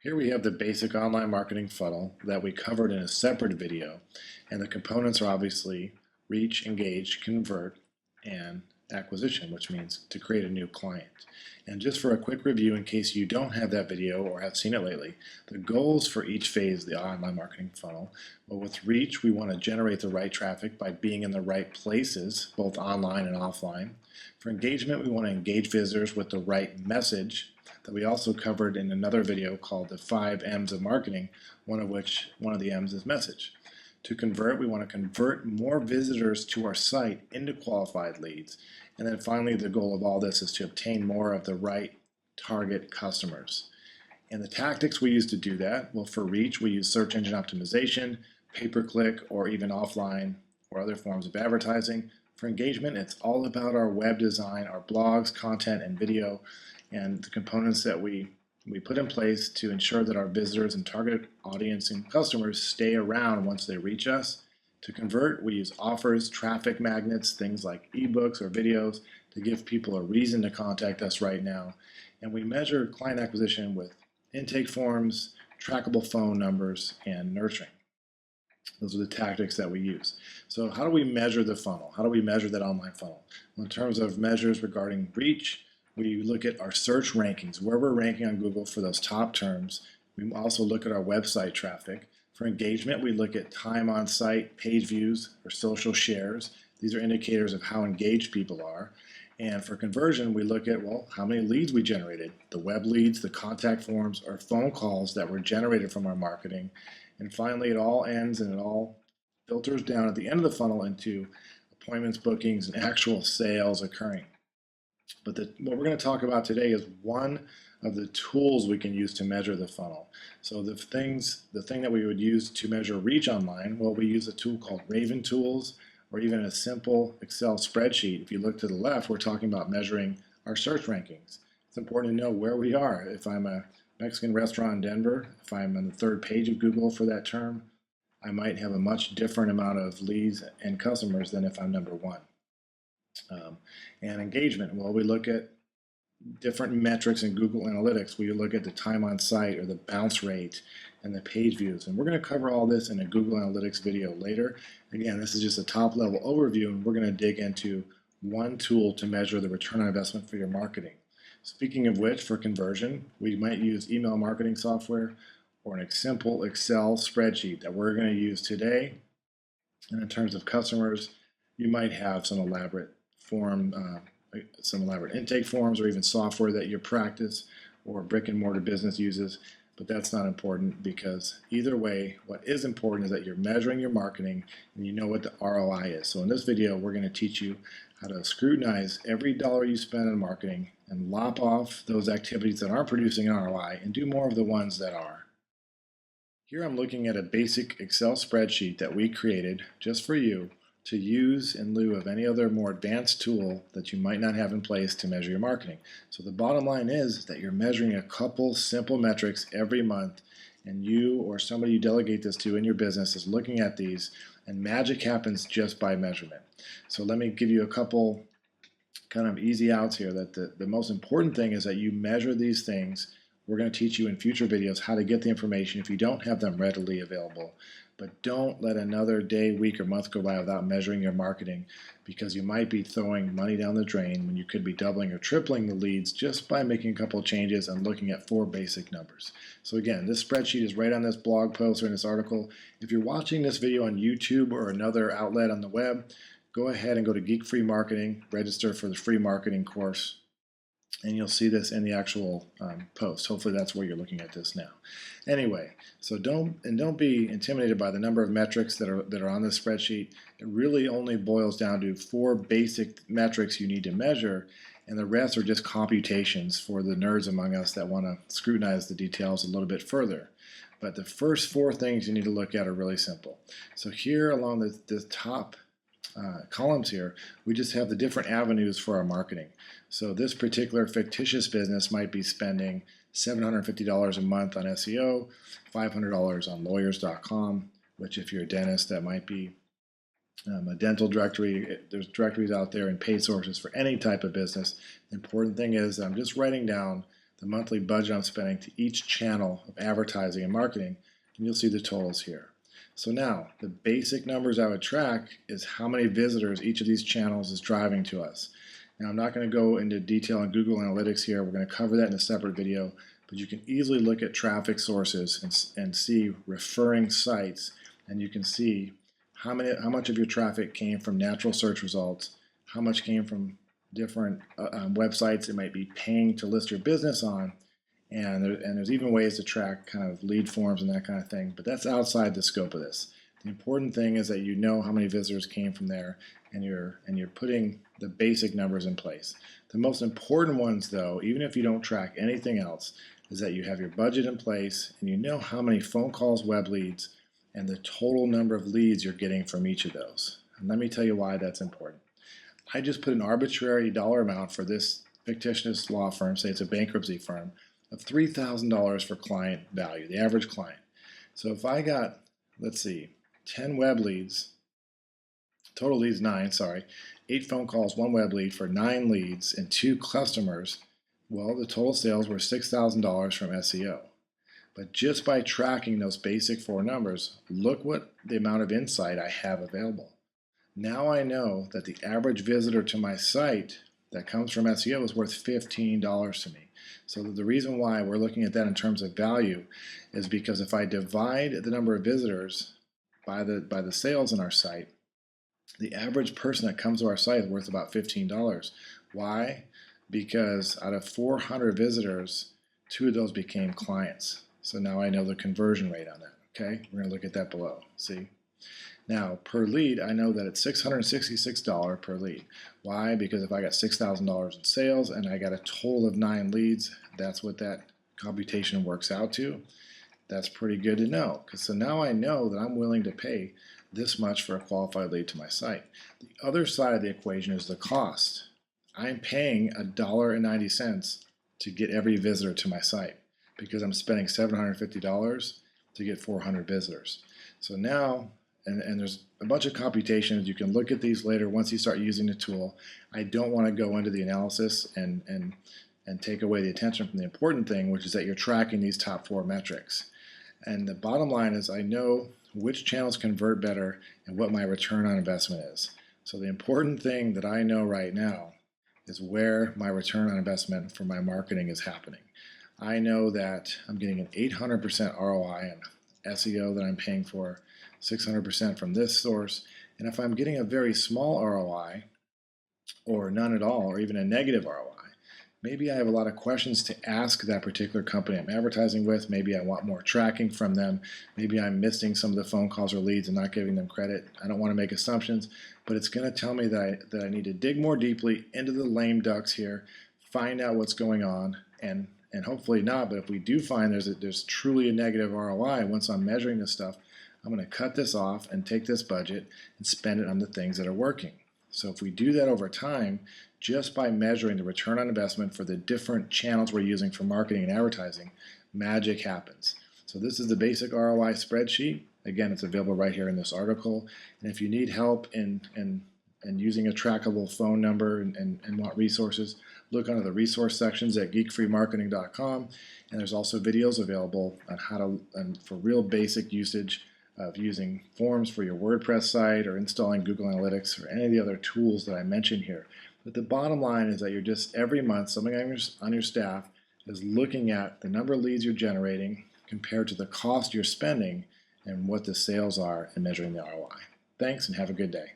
Here we have the basic online marketing funnel that we covered in a separate video, and the components are obviously reach, engage, convert, and acquisition, which means to create a new client. And just for a quick review, in case you don't have that video or have seen it lately, the goals for each phase of the online marketing funnel. Well, with reach, we want to generate the right traffic by being in the right places, both online and offline. For engagement, we want to engage visitors with the right message that we also covered in another video called the 5 M's of marketing, one of the M's is message. To convert, we want to convert more visitors to our site into qualified leads. And then finally, the goal of all this is to obtain more of the right target customers. And the tactics we use to do that, well, for reach, we use search engine optimization, pay-per-click, or even offline or other forms of advertising. For engagement, it's all about our web design, our blogs, content, and video, and the components that we put in place to ensure that our visitors and target audience and customers stay around once they reach us. To convert, we use offers, traffic magnets, things like ebooks or videos to give people a reason to contact us right now. And we measure client acquisition with intake forms, trackable phone numbers, and nurturing. Those are the tactics that we use. So how do we measure the funnel? How do we measure that online funnel? Well, in terms of measures regarding reach, we look at our search rankings, where we're ranking on Google for those top terms. We also look at our website traffic. For engagement, we look at time on site, page views, or social shares. These are indicators of how engaged people are. And for conversion, we look at, well, how many leads we generated, the web leads, the contact forms, or phone calls that were generated from our marketing. And finally, it all ends and it all filters down at the end of the funnel into appointments, bookings, and actual sales occurring. But what we're going to talk about today is one of the tools we can use to measure the funnel. So the thing that we would use to measure reach online, well, we use a tool called Raven Tools, or even a simple Excel spreadsheet. If you look to the left, we're talking about measuring our search rankings. It's important to know where we are. If I'm a Mexican restaurant in Denver, if I'm on the third page of Google for that term, I might have a much different amount of leads and customers than if I'm number one. And engagement, well, we look at different metrics in Google Analytics. We look at the time on site or the bounce rate and the page views. And we're going to cover all this in a Google Analytics video later. Again, this is just a top level overview, and we're going to dig into one tool to measure the return on investment for your marketing. Speaking of which, for conversion, we might use email marketing software or a simple Excel spreadsheet that we're going to use today. And in terms of customers, you might have some elaborate intake forms or even software that your practice or brick and mortar business uses, but that's not important because either way, what is important is that you're measuring your marketing and you know what the ROI is. So in this video, we're going to teach you how to scrutinize every dollar you spend on marketing and lop off those activities that aren't producing an ROI and do more of the ones that are. Here I'm looking at a basic Excel spreadsheet that we created just for you to use in lieu of any other more advanced tool that you might not have in place to measure your marketing. So the bottom line is that you're measuring a couple simple metrics every month, and you or somebody you delegate this to in your business is looking at these, and magic happens just by measurement. So let me give you a couple kind of easy outs here. That the most important thing is that you measure these things. We're going to teach you in future videos how to get the information if you don't have them readily available. But don't let another day, week, or month go by without measuring your marketing, because you might be throwing money down the drain when you could be doubling or tripling the leads just by making a couple of changes and looking at 4 basic numbers. So again, this spreadsheet is right on this blog post or in this article. If you're watching this video on YouTube or another outlet on the web, go ahead and go to Geek Free Marketing, register for the free marketing course, and you'll see this in the actual post. Hopefully that's where you're looking at this now. Anyway, so don't be intimidated by the number of metrics that are on this spreadsheet. It really only boils down to 4 basic metrics you need to measure, and the rest are just computations for the nerds among us that want to scrutinize the details a little bit further. But the first 4 things you need to look at are really simple. So here along the top columns here, we just have the different avenues for our marketing. So this particular fictitious business might be spending $750 a month on SEO, $500 on lawyers.com, which if you're a dentist, that might be a dental directory. There's directories out there and paid sources for any type of business. The important thing is I'm just writing down the monthly budget I'm spending to each channel of advertising and marketing, and you'll see the totals here. So now, the basic numbers I would track is how many visitors each of these channels is driving to us. Now, I'm not going to go into detail on Google Analytics here. We're going to cover that in a separate video, but you can easily look at traffic sources and see referring sites, and you can see how much of your traffic came from natural search results, how much came from different websites it might be paying to list your business on, and there's even ways to track kind of lead forms and that kind of thing, but that's outside the scope of this. The important thing is that you know how many visitors came from there, and you're putting the basic numbers in place. The most important ones, though, even if you don't track anything else, is that you have your budget in place and you know how many phone calls, web leads, and the total number of leads you're getting from each of those. And let me tell you why that's important. I just put an arbitrary dollar amount for this fictitious law firm, say it's a bankruptcy firm, of $3,000 for client value, the average client. So if I got, let's see, 10 web leads, total leads 9, sorry, 8 phone calls, 1 web lead for 9 leads and 2 customers, well, the total sales were $6,000 from SEO. But just by tracking those basic 4 numbers, look what the amount of insight I have available. Now I know that the average visitor to my site that comes from SEO is worth $15 to me. So the reason why we're looking at that in terms of value is because if I divide the number of visitors by the sales on our site, the average person that comes to our site is worth about $15. Why? Because out of 400 visitors, 2 of those became clients. So now I know the conversion rate on that. Okay, we're going to look at that below. See? Now, per lead, I know that it's $666 per lead. Why? Because if I got $6,000 in sales and I got a total of 9 leads, that's what that computation works out to. That's pretty good to know. So now I know that I'm willing to pay this much for a qualified lead to my site. The other side of the equation is the cost. I'm paying $1.90 to get every visitor to my site because I'm spending $750 to get 400 visitors. So now, and there's a bunch of computations. You can look at these later once you start using the tool. I don't want to go into the analysis and take away the attention from the important thing, which is that you're tracking these top 4 metrics. And the bottom line is I know which channels convert better and what my return on investment is. So the important thing that I know right now is where my return on investment for my marketing is happening. I know that I'm getting an 800% ROI on SEO that I'm paying for, 600% from this source, and if I'm getting a very small ROI or none at all or even a negative ROI, maybe I have a lot of questions to ask that particular company I'm advertising with. Maybe I want more tracking from them. Maybe I'm missing some of the phone calls or leads and not giving them credit. I don't want to make assumptions, but it's going to tell me that I need to dig more deeply into the lame ducks here, find out what's going on, and hopefully not, but if we do find there's truly a negative ROI, once I'm measuring this stuff, I'm going to cut this off and take this budget and spend it on the things that are working. So if we do that over time, just by measuring the return on investment for the different channels we're using for marketing and advertising, magic happens. So this is the basic ROI spreadsheet. Again, it's available right here in this article. And if you need help in using a trackable phone number and want resources, look under the resource sections at geekfreemarketing.com. And there's also videos available on how to, for real basic usage of using forms for your WordPress site or installing Google Analytics or any of the other tools that I mentioned here. But the bottom line is that you're just every month, somebody on your staff is looking at the number of leads you're generating compared to the cost you're spending and what the sales are and measuring the ROI. Thanks and have a good day.